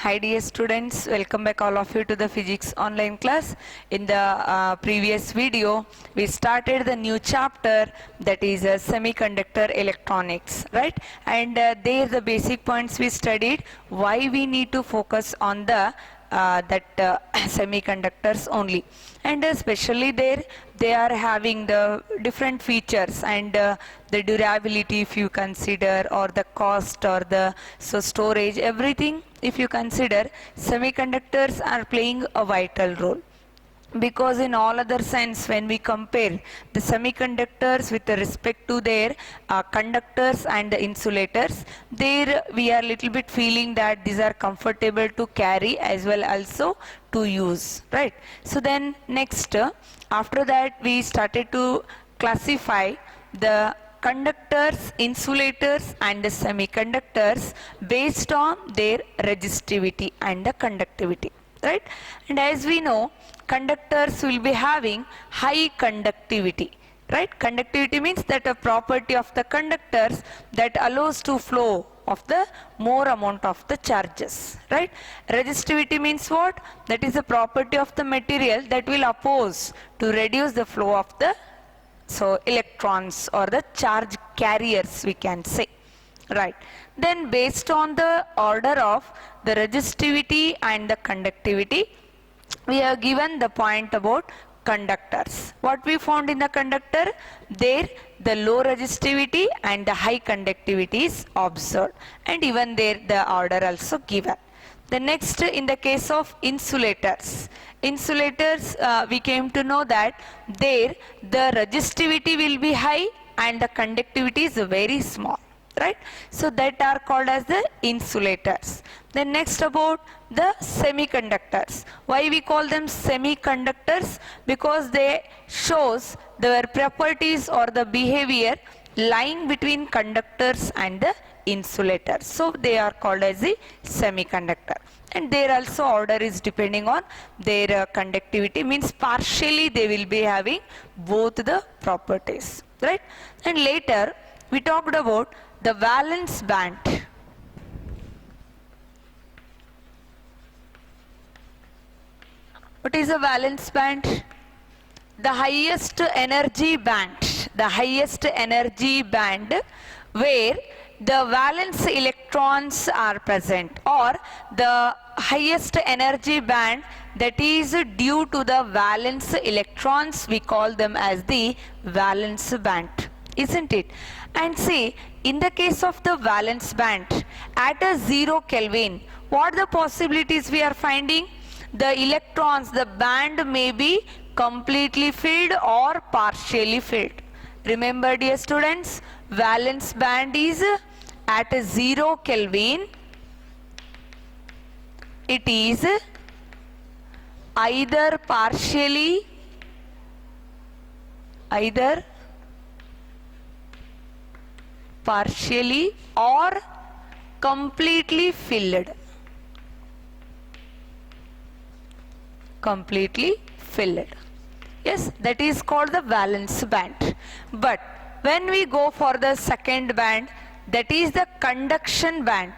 Hi dear students, welcome back all of you to the physics online class. In the previous video, we started the new chapter, that is semiconductor electronics, right? And there the basic points we studied, why we need to focus on the semiconductors only, and especially there they are having the different features and the durability if you consider, or the cost, or the storage, everything if you consider, semiconductors are playing a vital role. Because in all other sense, when we compare the semiconductors with respect to their conductors and the insulators, there we are little bit feeling that these are comfortable to carry as well also to use, right? So then next, after that we started to classify the conductors, insulators and the semiconductors based on their resistivity and the conductivity, right? And as we know, conductors will be having high conductivity, right? Conductivity means that a property of the conductors that allows to flow of the more amount of the charges, right? Resistivity means what? That is a property of the material that will oppose to reduce the flow of the electrons or the charge carriers, we can say, right? Then based on the order of the resistivity and the conductivity, we have given the point about conductors. What we found in the conductor, there the low resistivity and the high conductivity is observed, and even there the order also given. The next, in the case of insulators, we came to know that there the resistivity will be high and the conductivity is very small, right? So that are called as the insulators. Then next about the semiconductors. Why we call them semiconductors? Because they shows their properties or the behavior lying between conductors and the insulators. So they are called as the semiconductor. And their also order is depending on their conductivity, means partially they will be having both the properties, right? And later we talked about the valence band. What is a valence band? The highest energy band, where the valence electrons are present, or the highest energy band that is due to the valence electrons, we call them as the valence band, isn't it? And see, in the case of the valence band, at a 0 Kelvin, what the possibilities we are finding? The electrons, the band may be completely filled or partially filled. Remember dear students, valence band is at a 0 Kelvin, it is either partially or completely filled. Yes, that is called the valence band. But when we go for the second band, that is the conduction band.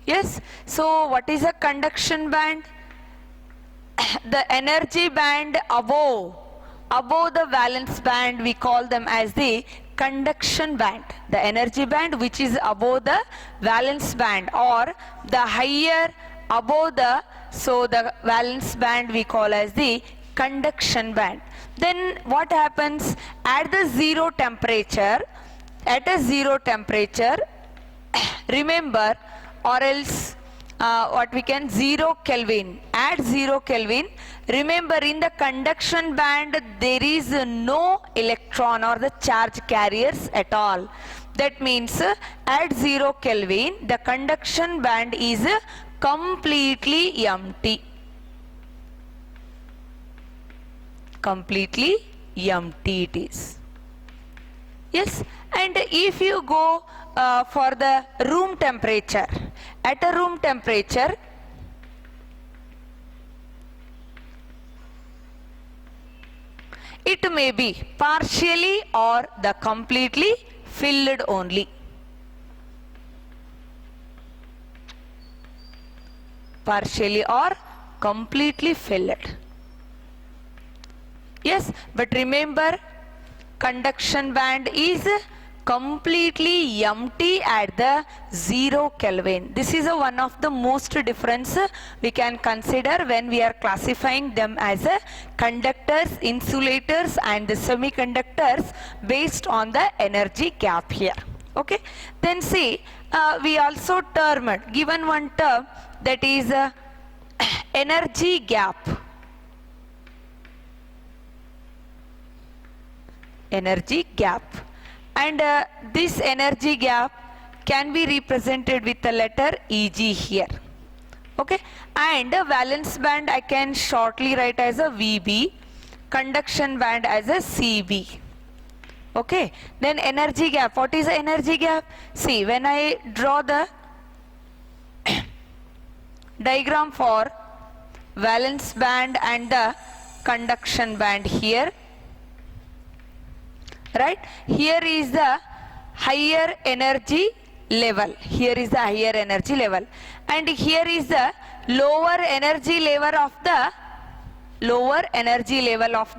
Yes, so what is a conduction band? The energy band above the valence band, we call them as the conduction band. The energy band which is above the valence band, or the higher above the valence band, we call as the conduction band. Then what happens at the 0 temperature? At a 0 temperature, remember, or else what we can 0 Kelvin. At 0 Kelvin, remember in the conduction band there is no electron or the charge carriers at all. That means at 0 Kelvin the conduction band is completely empty. It is. Yes, and if you go for the room temperature, at a room temperature, it may be partially or the completely filled only. partially or completely filled. Yes, but remember, conduction band is completely empty at the 0 Kelvin. This is one of the most difference we can consider when we are classifying them as conductors, insulators and the semiconductors based on the energy gap here. Okay, then see, we also given one term, that is energy gap. Energy gap, and this energy gap can be represented with the letter Eg here. Okay, and valence band I can shortly write as a Vb, conduction band as a Cb. Okay, then energy gap. What is the energy gap? See, when I draw the diagram for valence band and the conduction band here, right, here is the higher energy level, here is the higher energy level, and here is the lower energy level of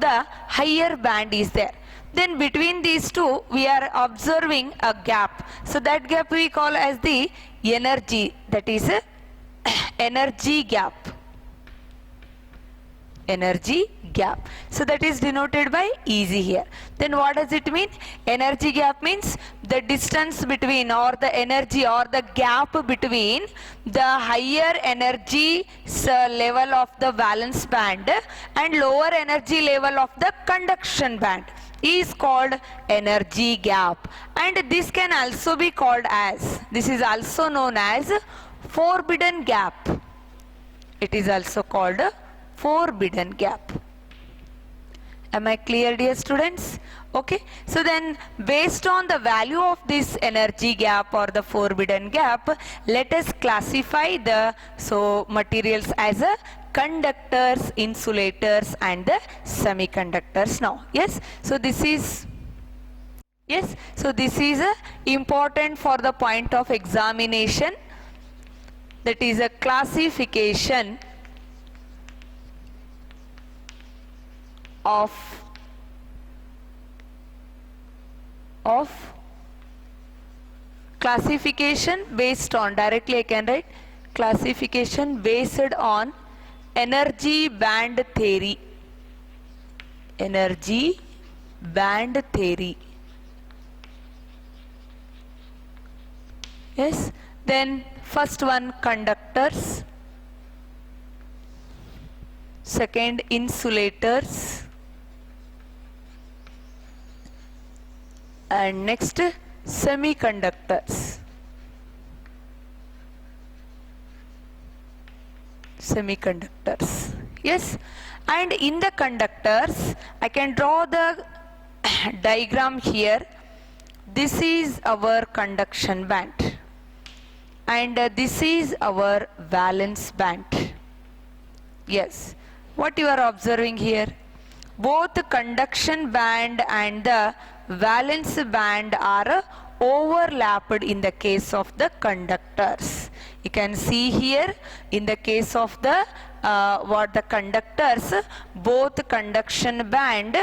the higher band is there. Then between these two we are observing a gap, so that gap we call as the energy, that is energy gap. Energy gap. So that is denoted by Eg here. Then what does it mean? Energy gap means the distance between, or the energy, or the gap between the higher energy level of the valence band and lower energy level of the conduction band is called energy gap. And this can also be called as, this is also known as forbidden gap. It is also called forbidden gap. Am I clear, dear students? Okay, so then based on the value of this energy gap or the forbidden gap, let us classify the materials as a conductors, insulators and the semiconductors now. Yes, so this is important for the point of examination, that is a classification of classification based on, directly I can write classification based on energy band theory. Energy band theory. Yes, then first one conductors, second insulators, and next semiconductors. Yes, and in the conductors I can draw the diagram here. This is our conduction band and this is our valence band. Yes, what you are observing here, both the conduction band and the valence band are overlapped in the case of the conductors. You can see here in the case of the conductors, both conduction band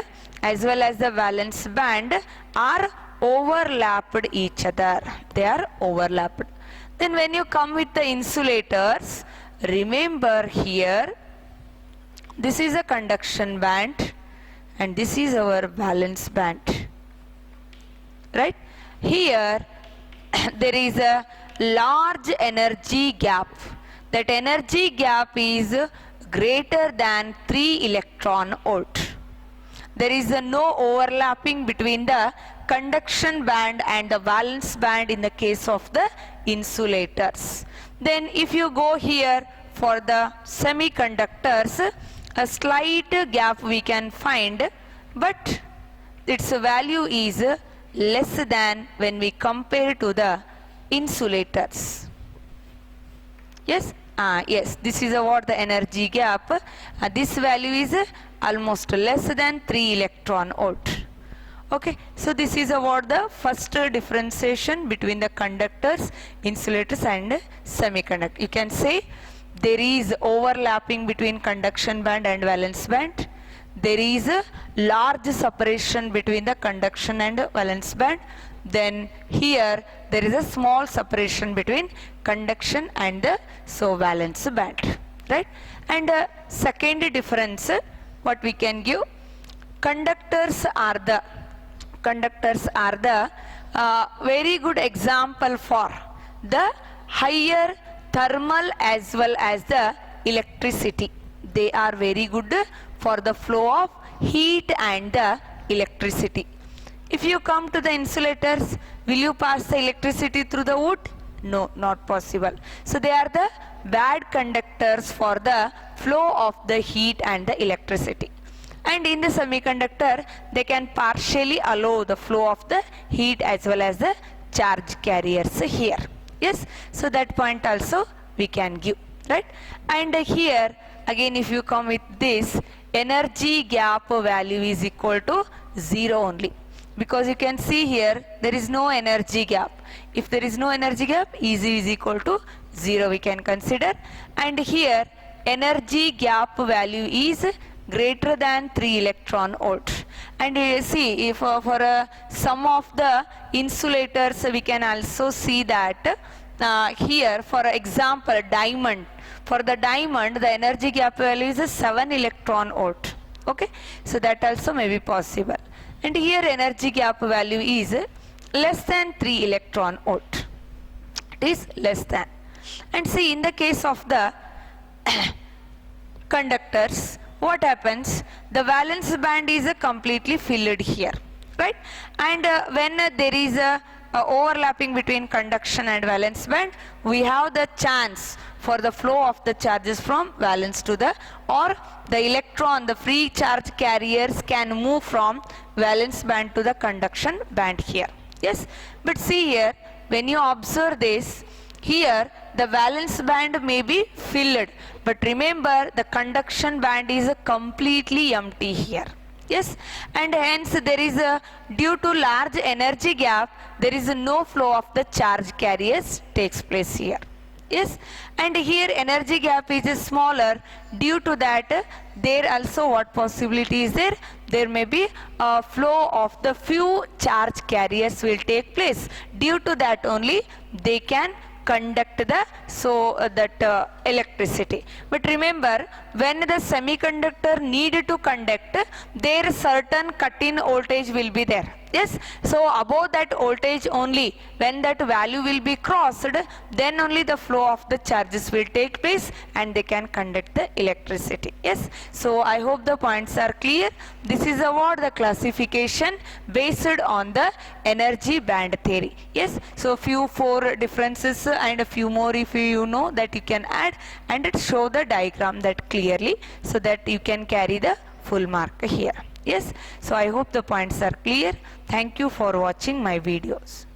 as well as the valence band are overlapped each other. They are overlapped. Then when you come with the insulators, remember here this is a conduction band and this is our valence band. Right? Here there is a large energy gap. That energy gap is greater than 3 electron volt. There is no overlapping between the conduction band and the valence band in the case of the insulators. Then if you go here for the semiconductors, a slight gap we can find, but its value is less than when we compare to the insulators. Yes, yes, this is what the energy gap. This value is almost less than 3 electron volt. Okay, so this is what the first differentiation between the conductors, insulators and semiconductors. You can say there is overlapping between conduction band and valence band. There is a large separation between the conduction and valence band. Then here there is a small separation between conduction and the valence band, right? And second difference, what we can give, conductors are the very good example for the higher thermal as well as the electricity. They are very good for the flow of heat and the electricity. If you come to the insulators, will you pass the electricity through the wood? No, not possible. So they are the bad conductors for the flow of the heat and the electricity. And in the semiconductor, they can partially allow the flow of the heat as well as the charge carriers here. Yes, so that point also we can give, right? And here again, if you come with this, energy gap value is equal to 0 only, because you can see here there is no energy gap. If there is no energy gap, Ez is equal to 0 we can consider. And here energy gap value is greater than 3 electron volt. And you see, if for some of the insulators we can also see that here, for example, diamond. For the diamond, the energy gap value is 7 electron volt. Okay, so that also may be possible. And here energy gap value is less than 3 electron volt. It is less than. And see, in the case of the conductors, what happens? The valence band is completely filled here, right? And when there is a overlapping between conduction and valence band, we have the chance for the flow of the charges from valence to the, or the electron, the free charge carriers can move from valence band to the conduction band here. Yes, but see here, when you observe this, here the valence band may be filled, but remember the conduction band is completely empty here. Yes, and hence there is a, due to large energy gap, there is no flow of the charge carriers takes place here. Yes, and here energy gap is smaller. Due to that, there also what possibility is there? There may be a flow of the few charge carriers will take place. Due to that only they can conduct the electricity. But remember, when the semiconductor need to conduct, there certain cut-in voltage will be there. Yes, so above that voltage only, when that value will be crossed, then only the flow of the charges will take place and they can conduct the electricity. Yes, so I hope the points are clear. This is about the classification based on the energy band theory. Yes, so few 4 differences and a few more if you know that you can add, and it show the diagram that clearly, so that you can carry the full mark here. Yes, so I hope the points are clear. Thank you for watching my videos.